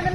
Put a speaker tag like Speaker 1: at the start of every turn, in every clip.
Speaker 1: तो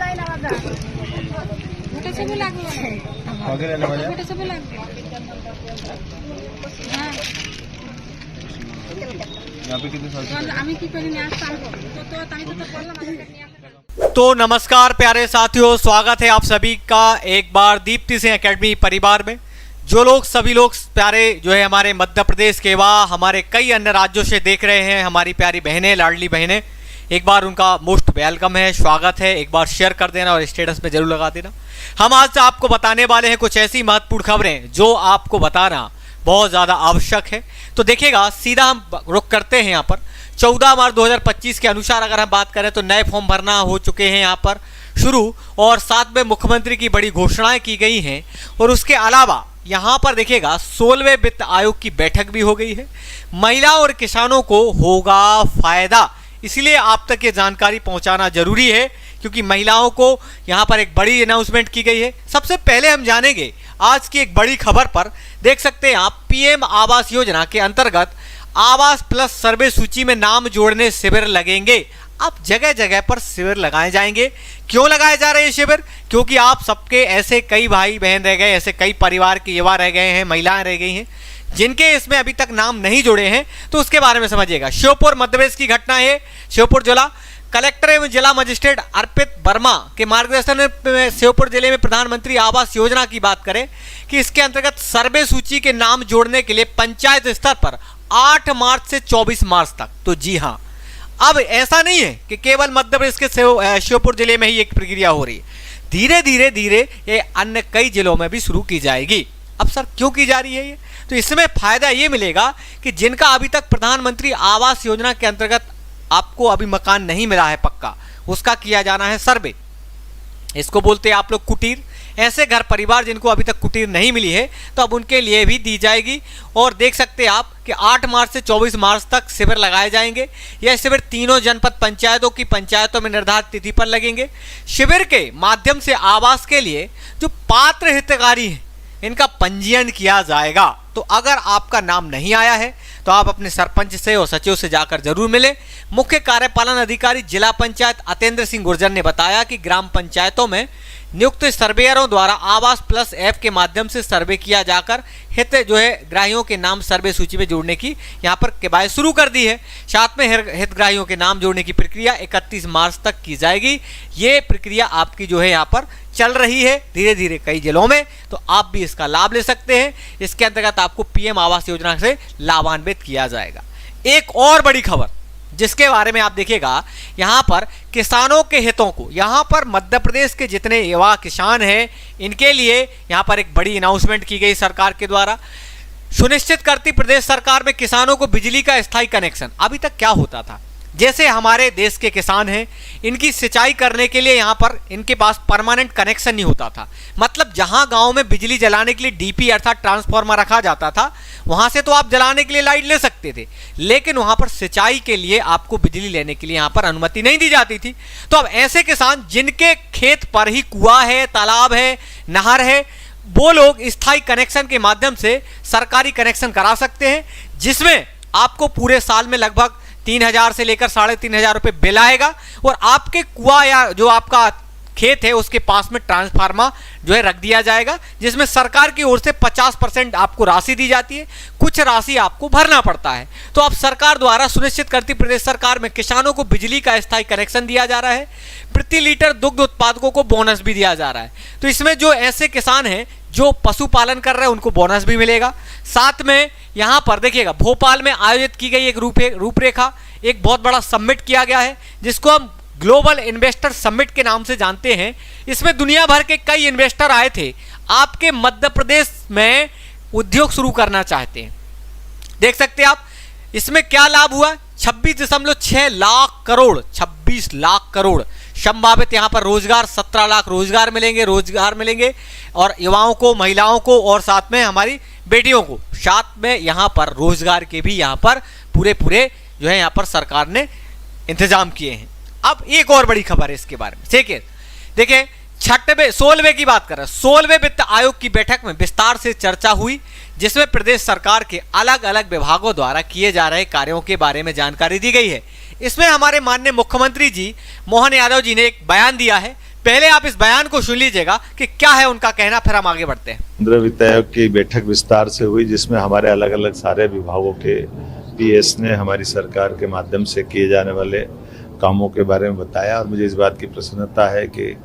Speaker 1: नमस्कार प्यारे साथियों, स्वागत है आप सभी का एक बार दीप्ति सिंह एकेडमी परिवार में। जो लोग सभी लोग प्यारे जो है हमारे मध्य प्रदेश के वा हमारे कई अन्य राज्यों से देख रहे हैं, हमारी प्यारी बहनें, लाडली बहनें, एक बार उनका मोस्ट वेलकम है, स्वागत है। एक बार शेयर कर देना और स्टेटस पे जरूर लगा देना। हम आज आपको बताने वाले हैं कुछ ऐसी महत्वपूर्ण खबरें जो आपको बताना बहुत ज़्यादा आवश्यक है। तो देखिएगा, सीधा हम रुक करते हैं यहाँ पर 14 मार्च 2025 के अनुसार अगर हम बात करें तो नए फॉर्म भरना हो चुके हैं यहाँ पर शुरू, और साथ में मुख्यमंत्री की बड़ी घोषणाएं की गई हैं। और उसके अलावा यहाँ पर देखिएगा 16वें वित्त आयोग की बैठक भी हो गई है। महिलाओं और किसानों को होगा फायदा, इसलिए आप तक ये जानकारी पहुँचाना जरूरी है क्योंकि महिलाओं को यहाँ पर एक बड़ी अनाउंसमेंट की गई है। सबसे पहले हम जानेंगे आज की एक बड़ी खबर पर। देख सकते हैं आप, पीएम आवास योजना के अंतर्गत आवास प्लस सर्वे सूची में नाम जोड़ने शिविर लगेंगे। अब जगह जगह पर शिविर लगाए जाएंगे। क्यों लगाए जा रहे हैं शिविर? क्योंकि आप सबके ऐसे कई भाई बहन रह गए, ऐसे कई परिवार के युवा रह गए हैं, महिलाएं रह गई हैं जिनके इसमें अभी तक नाम नहीं जुड़े हैं, तो उसके बारे में समझिएगा। श्योपुर मध्य प्रदेश की घटना है। श्योपुर जिला कलेक्टर एवं जिला मजिस्ट्रेट अर्पित वर्मा के मार्गदर्शन में श्योपुर जिले में प्रधानमंत्री आवास योजना की बात करें कि इसके अंतर्गत सर्वे सूची के नाम जोड़ने के लिए पंचायत स्तर पर 8 मार्च से 24 मार्च तक। तो जी हाँ, अब ऐसा नहीं है कि केवल मध्य प्रदेश के श्योपुर जिले में ही एक प्रक्रिया हो रही है, धीरे धीरे ये अन्य कई जिलों में भी शुरू की जाएगी। अब सर क्यों की जा रही है ये? तो इसमें फायदा ये मिलेगा कि जिनका अभी तक प्रधानमंत्री आवास योजना के अंतर्गत आपको अभी मकान नहीं मिला है पक्का, उसका किया जाना है सर्वे। इसको बोलते हैं आप लोग कुटीर। ऐसे घर परिवार जिनको अभी तक कुटीर नहीं मिली है तो अब उनके लिए भी दी जाएगी। और देख सकते हैं आप कि 8 मार्च से 24 मार्च तक शिविर लगाए जाएंगे। यह शिविर तीनों जनपद पंचायतों की पंचायतों में निर्धारित तिथि पर लगेंगे। शिविर के माध्यम से आवास के लिए जो पात्र हितग्राही हैं इनका पंजीयन किया जाएगा। तो अगर आपका नाम नहीं आया है तो आप अपने सरपंच से और सचिव से जाकर जरूर मिलें। मुख्य कार्यपालन अधिकारी जिला पंचायत अतेंद्र सिंह गुर्जर ने बताया कि ग्राम पंचायतों में नियुक्त सर्वेयरों द्वारा आवास प्लस ऐप के माध्यम से सर्वे किया जाकर हित जो है ग्राहियों के नाम सर्वे सूची में जोड़ने की यहाँ पर कवायद शुरू कर दी है। साथ में हितग्राहियों के नाम जोड़ने की प्रक्रिया 31 मार्च तक की जाएगी। ये प्रक्रिया आपकी जो है यहाँ पर चल रही है धीरे धीरे कई जिलों में, तो आप भी इसका लाभ ले सकते हैं। इसके अंतर्गत आपको पीएम आवास योजना से लाभान्वित किया जाएगा। एक और बड़ी खबर जिसके बारे में आप देखिएगा, यहाँ पर किसानों के हितों को, यहाँ पर मध्य प्रदेश के जितने युवा किसान हैं इनके लिए यहाँ पर एक बड़ी अनाउंसमेंट की गई सरकार के द्वारा। सुनिश्चित करती प्रदेश सरकार में किसानों को बिजली का स्थायी कनेक्शन। अभी तक क्या होता था, जैसे हमारे देश के किसान हैं इनकी सिंचाई करने के लिए यहाँ पर इनके पास परमानेंट कनेक्शन नहीं होता था। मतलब जहाँ गांव में बिजली जलाने के लिए डीपी अर्थात ट्रांसफार्मर रखा जाता था वहाँ से तो आप जलाने के लिए लाइट ले सकते थे, लेकिन वहाँ पर सिंचाई के लिए आपको बिजली लेने के लिए यहाँ पर अनुमति नहीं दी जाती थी। तो अब ऐसे किसान जिनके खेत पर ही कुआं है, तालाब है, नहर है, वो लोग स्थायी कनेक्शन के माध्यम से सरकारी कनेक्शन करा सकते हैं, जिसमें आपको पूरे साल में लगभग 3,000 से लेकर 3,500 रुपये बिल आएगा। और आपके कुआं या जो आपका खेत है उसके पास में ट्रांसफार्मर जो है रख दिया जाएगा, जिसमें सरकार की ओर से 50% आपको राशि दी जाती है, कुछ राशि आपको भरना पड़ता है। तो अब सरकार द्वारा सुनिश्चित करती प्रदेश सरकार में किसानों को बिजली का स्थायी कनेक्शन दिया जा रहा है। प्रति लीटर दुग्ध उत्पादकों को बोनस भी दिया जा रहा है। तो इसमें जो ऐसे किसान हैं जो पशुपालन कर रहे हैं उनको बोनस भी मिलेगा। साथ में यहाँ पर देखिएगा, भोपाल में आयोजित की गई एक रूपरेखा, एक बहुत बड़ा समिट किया गया है जिसको हम ग्लोबल इन्वेस्टर समिट के नाम से जानते हैं। इसमें दुनिया भर के कई इन्वेस्टर आए थे, आपके मध्य प्रदेश में उद्योग शुरू करना चाहते हैं। देख सकते हैं आप इसमें क्या लाभ हुआ, 26.6 लाख करोड़, 26 लाख करोड़ संभावित यहाँ पर रोजगार, 17 लाख रोजगार मिलेंगे और युवाओं को, महिलाओं को और साथ में हमारी बेटियों को, साथ में यहाँ पर रोजगार के भी यहाँ पर पूरे जो है यहाँ पर सरकार ने इंतजाम किए हैं। अब एक और बड़ी खबर है इसके बारे में, ठीक है। देखिए 16वें की बात कर रहे हैं, 16वें वित्त आयोग की बैठक में विस्तार से चर्चा हुई, जिसमें प्रदेश सरकार के अलग अलग विभागों द्वारा किए जा रहे कार्यों के बारे में जानकारी दी गई है। इसमें हमारे माननीय मुख्यमंत्री जी मोहन यादव जी ने एक बयान दिया है पहले आप इस बयान को सुन लीजिएगा कि क्या है उनका कहना, फिर हम आगे बढ़ते हैं।
Speaker 2: केंद्रीय वित्त आयोग की बैठक विस्तार से हुई, जिसमें हमारे अलग अलग सारे विभागों के पीएस ने हमारी सरकार के माध्यम से किए जाने वाले कामों के बारे में बताया। और मुझे इस बात की प्रसन्नता है कि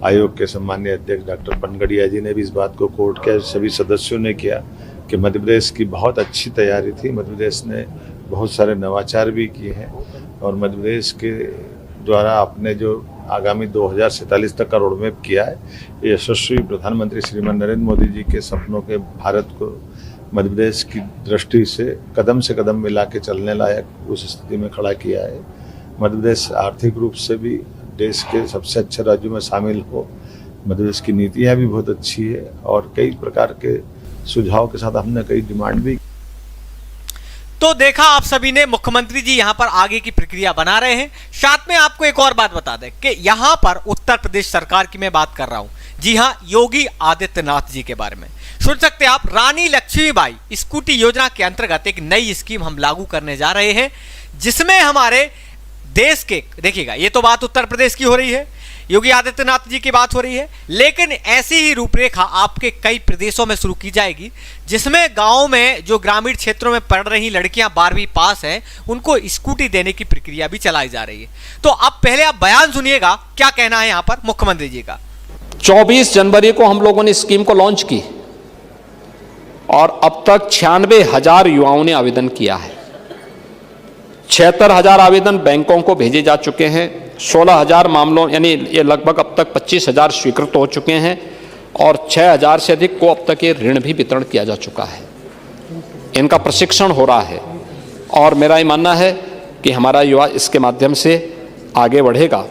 Speaker 2: आयोग के सम्मानीय अध्यक्ष डॉक्टर पनगड़िया जी ने भी इस बात को कोट किया, सभी सदस्यों ने किया कि मध्य प्रदेश की बहुत अच्छी तैयारी थी। मध्य प्रदेश ने बहुत सारे नवाचार भी किए हैं और मध्य प्रदेश के द्वारा अपने जो आगामी 2047 तक का रोडमैप किया है, ये यशस्वी प्रधानमंत्री श्रीमान नरेंद्र मोदी जी के सपनों के भारत को मध्य प्रदेश की दृष्टि से कदम मिला के चलने लायक उस स्थिति में खड़ा किया है। मध्य प्रदेश आर्थिक रूप से भी देश के सबसे अच्छे राज्यों में शामिल हो। मध्य प्रदेश की नीतियाँ भी बहुत अच्छी है और कई प्रकार के सुझाव के साथ हमने कई डिमांड भी।
Speaker 1: तो देखा आप सभी ने, मुख्यमंत्री जी यहां पर आगे की प्रक्रिया बना रहे हैं। साथ में आपको एक और बात बता दें कि यहां पर उत्तर प्रदेश सरकार की मैं बात कर रहा हूं। जी हां, योगी आदित्यनाथ जी के बारे में सुन सकते हैं आप। रानी लक्ष्मीबाई स्कूटी योजना के अंतर्गत एक नई स्कीम हम लागू करने जा रहे हैं, जिसमें हमारे देश के, देखिएगा ये तो बात उत्तर प्रदेश की हो रही है, योगी आदित्यनाथ जी की बात हो रही है, लेकिन ऐसी ही रूपरेखा आपके कई प्रदेशों में शुरू की जाएगी, जिसमें गांव में जो ग्रामीण क्षेत्रों में पढ़ रही लड़कियां 12वीं पास हैं, उनको स्कूटी देने की प्रक्रिया भी चलाई जा रही है। तो अब पहले आप बयान सुनिएगा, क्या कहना है यहां पर मुख्यमंत्री जी का।
Speaker 3: 24 जनवरी को हम लोगों ने स्कीम को लॉन्च की और अब तक 96,000 युवाओं ने आवेदन किया है। 76,000 आवेदन बैंकों को भेजे जा चुके हैं। 16,000 मामलों, यानी ये लगभग अब तक 25,000 स्वीकृत हो चुके हैं और 6,000 से अधिक को अब तक ये ऋण भी वितरण किया जा चुका है। इनका प्रशिक्षण हो रहा है और मेरा ये मानना है कि हमारा युवा इसके माध्यम से आगे बढ़ेगा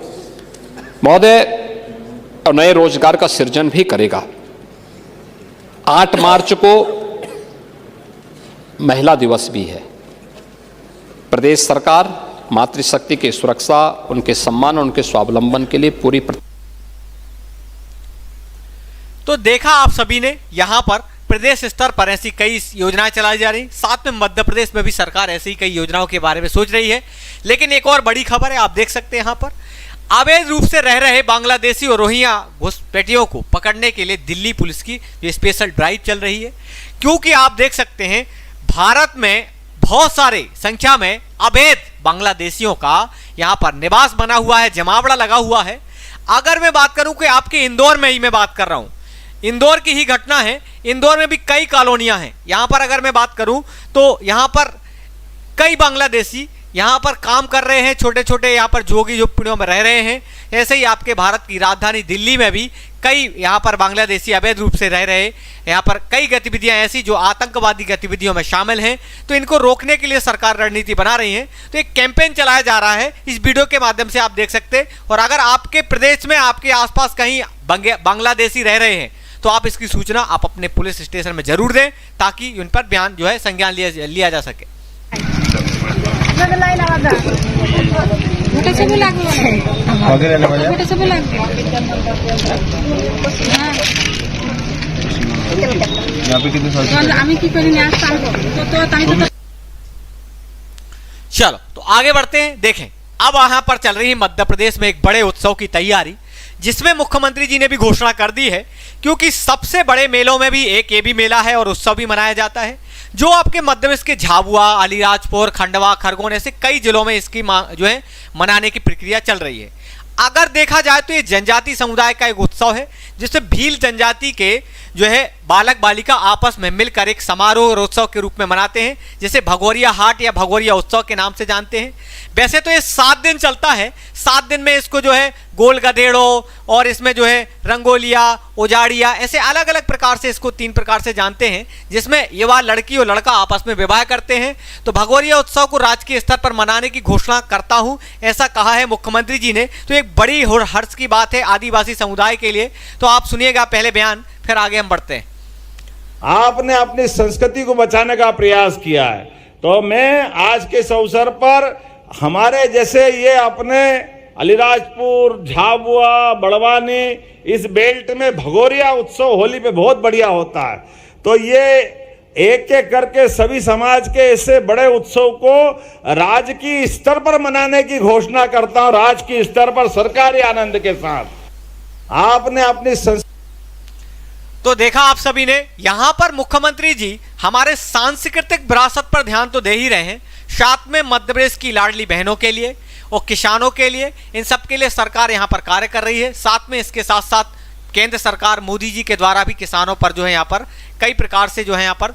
Speaker 3: महोदय और नए रोजगार का सृजन भी करेगा। 8 मार्च को महिला दिवस भी है। प्रदेश सरकार मातृशक्ति की सुरक्षा, उनके सम्मान और उनके स्वावलंबन के लिए पूरी।
Speaker 1: तो देखा आप सभी ने, यहां पर प्रदेश स्तर पर ऐसी कई योजनाएं चलाई जा रही, साथ में मध्य प्रदेश में भी सरकार ऐसी कई योजनाओं के बारे में सोच रही है। लेकिन एक और बड़ी खबर है, आप देख सकते हैं यहां पर अवैध रूप से रह रहे बांग्लादेशी और रोहिंग्या घुसपैठियों को पकड़ने के लिए दिल्ली पुलिस की जो स्पेशल ड्राइव चल रही है, क्योंकि आप देख सकते हैं भारत में बहुत सारे संख्या में अवैध बांग्लादेशियों का यहां पर निवास बना हुआ है, जमावड़ा लगा हुआ है। अगर मैं बात करूं कि आपके इंदौर में ही मैं बात कर रहा हूं, इंदौर की ही घटना है, इंदौर में भी कई कॉलोनियां हैं। यहां पर अगर मैं बात करूं तो यहां पर कई बांग्लादेशी यहां पर काम कर रहे हैं, छोटे छोटे यहां पर झोगी झोपड़ियों में रह रहे हैं। ऐसे ही आपके भारत की राजधानी दिल्ली में भी कई यहां पर बांग्लादेशी अवैध रूप से रह रहे, यहां पर कई गतिविधियां ऐसी जो आतंकवादी गतिविधियों में शामिल हैं। तो इनको रोकने के लिए सरकार रणनीति बना रही है। तो एक कैंपेन चलाया जा रहा है, इस वीडियो के माध्यम से आप देख सकते हैं। और अगर आपके प्रदेश में आपके आसपास कहीं बांग्लादेशी रह रहे हैं तो आप इसकी सूचना आप अपने पुलिस स्टेशन में जरूर दें, ताकि उन पर बयान जो है संज्ञान लिया जा सके। चलो तो आगे बढ़ते हैं। देखें, अब यहां पर चल रही है मध्य प्रदेश में एक बड़े उत्सव की तैयारी, जिसमें मुख्यमंत्री जी ने भी घोषणा कर दी है, क्योंकि सबसे बड़े मेलों में भी एक ये भी मेला है और उत्सव भी मनाया जाता है, जो आपके मध्य प्रदेश के झाबुआ, अलीराजपुर, खंडवा, खरगोन ऐसे कई जिलों में इसकी जो है मनाने की प्रक्रिया चल रही है। अगर देखा जाए तो ये जनजाति समुदाय का एक उत्सव है, जिससे भील जनजाति के जो है बालक बालिका आपस में मिलकर एक समारोह और उत्सव के रूप में मनाते हैं, जिसे भगोरिया हाट या भगोरिया उत्सव के नाम से जानते हैं। वैसे तो ये 7 दिन चलता है। 7 दिन में इसको जो है गोल गधेड़ों और इसमें जो है रंगोलिया, उजाड़िया, ऐसे अलग अलग प्रकार से इसको 3 प्रकार से जानते हैं, जिसमें युवा लड़की और लड़का आपस में विवाह करते हैं। तो भगोरिया उत्सव को राजकीय स्तर पर मनाने की घोषणा करता हूं, ऐसा कहा है मुख्यमंत्री जी ने। तो एक बड़ी हर्ष की बात है आदिवासी समुदाय के लिए। तो आप सुनिएगा पहले बयान, फिर आगे हम बढ़ते हैं।
Speaker 4: आपने अपनी संस्कृति को बचाने का प्रयास किया है, तो मैं आज के इस अवसर पर हमारे जैसे ये अपने अलीराजपुर, झाबुआ, बड़वानी, इस बेल्ट में भगोरिया उत्सव होली पे बहुत बढ़िया होता है। तो ये एक एक करके सभी समाज के ऐसे बड़े उत्सव को राजकीय स्तर पर मनाने की घोषणा करता हूं, राजकीय स्तर पर सरकारी आनंद के साथ। आपने अपनी
Speaker 1: तो देखा आप सभी ने, यहां पर मुख्यमंत्री जी हमारे सांस्कृतिक विरासत पर ध्यान तो दे ही रहे हैं, साथ में मध्य प्रदेश की लाडली बहनों के लिए और किसानों के लिए, इन सब के लिए सरकार यहां पर कार्य कर रही है। साथ में इसके साथ साथ केंद्र सरकार मोदी जी के द्वारा भी किसानों पर जो है यहाँ पर कई प्रकार से जो है यहाँ पर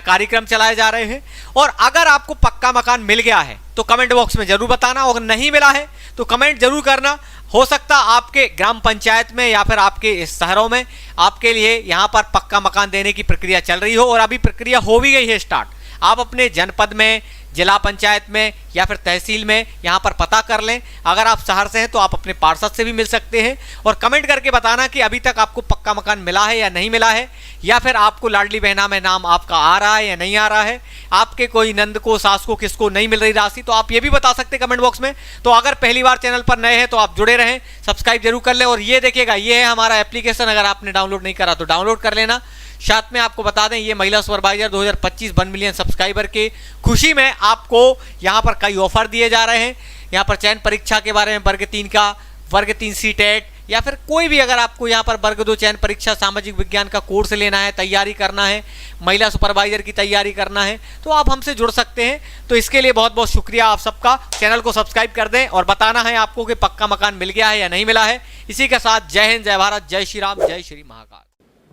Speaker 1: कार्यक्रम चलाए जा रहे हैं। और अगर आपको पक्का मकान मिल गया है तो कमेंट बॉक्स में जरूर बताना, और नहीं मिला है तो कमेंट जरूर करना। हो सकता आपके ग्राम पंचायत में या फिर आपके शहरों में आपके लिए यहाँ पर पक्का मकान देने की प्रक्रिया चल रही हो, और अभी प्रक्रिया हो भी गई है स्टार्ट। आप अपने जनपद में, जिला पंचायत में या फिर तहसील में यहाँ पर पता कर लें। अगर आप शहर से हैं तो आप अपने पार्षद से भी मिल सकते हैं, और कमेंट करके बताना कि अभी तक आपको पक्का मकान मिला है या नहीं मिला है, या फिर आपको लाडली बहना में नाम आपका आ रहा है या नहीं आ रहा है, आपके कोई नंद को, सास को, किसको नहीं मिल रही राशि, तो आप ये भी बता सकते हैं कमेंट बॉक्स में। तो अगर पहली बार चैनल पर नए हैं तो आप जुड़े रहें, सब्सक्राइब जरूर कर लें। और ये देखिएगा, ये है हमारा एप्लीकेशन, अगर आपने डाउनलोड नहीं करा तो डाउनलोड कर लेना। साथ में आपको बता दें, ये महिला सुपरवाइजर 2025 1 मिलियन सब्सक्राइबर की खुशी में आपको यहाँ पर कई ऑफर दिए जा रहे हैं। यहाँ पर चयन परीक्षा के बारे में, वर्ग 3 का, वर्ग 3 सीटेट, या फिर कोई भी अगर आपको यहाँ पर वर्ग 2 चयन परीक्षा सामाजिक विज्ञान का कोर्स लेना है, तैयारी करना है, महिला सुपरवाइजर की तैयारी करना है, तो आप हमसे जुड़ सकते हैं। तो इसके लिए बहुत बहुत शुक्रिया आप सबका। चैनल को सब्सक्राइब कर दें और बताना है आपको कि पक्का मकान मिल गया है या नहीं मिला है। इसी के साथ जय हिंद, जय भारत, जय श्री राम, जय श्री महाकाल।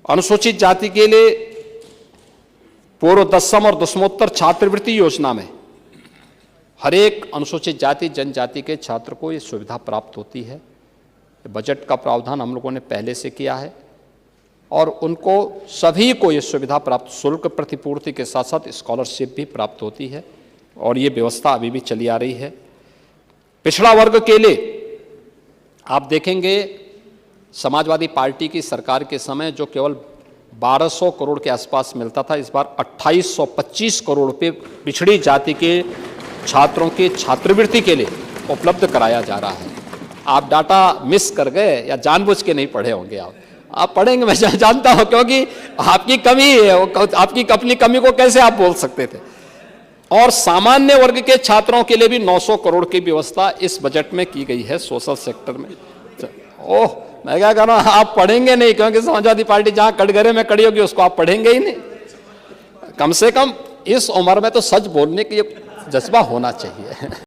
Speaker 3: अनुसूचित जाति के लिए पूर्व दसम और दसमोत्तर छात्रवृत्ति योजना में हर एक अनुसूचित जाति जनजाति के छात्र को ये सुविधा प्राप्त होती है। बजट का प्रावधान हम लोगों ने पहले से किया है, और उनको सभी को ये सुविधा प्राप्त, शुल्क प्रतिपूर्ति के साथ साथ स्कॉलरशिप भी प्राप्त होती है, और ये व्यवस्था अभी भी चली आ रही है। पिछड़ा वर्ग के लिए आप देखेंगे, समाजवादी पार्टी की सरकार के समय जो केवल 1200 करोड़ के आसपास मिलता था, इस बार 2825 करोड़ रुपये पिछड़ी जाति के छात्रों की छात्रवृत्ति के लिए उपलब्ध कराया जा रहा है। आप डाटा मिस कर गए या जानबूझ के नहीं पढ़े होंगे। आप पढ़ेंगे, मैं जानता हूं, क्योंकि आपकी कमी है, आपकी अपनी कमी को कैसे आप बोल सकते थे। और सामान्य वर्ग के छात्रों के लिए भी 900 करोड़ की व्यवस्था इस बजट में की गई है सोशल सेक्टर में। ओह, मैं क्या कह रहा हूं, आप पढ़ेंगे नहीं, क्योंकि समाजवादी पार्टी जहां कटघरे में खड़ी होगी उसको आप पढ़ेंगे ही नहीं। कम से कम इस उम्र में तो सच बोलने की जज्बा होना चाहिए।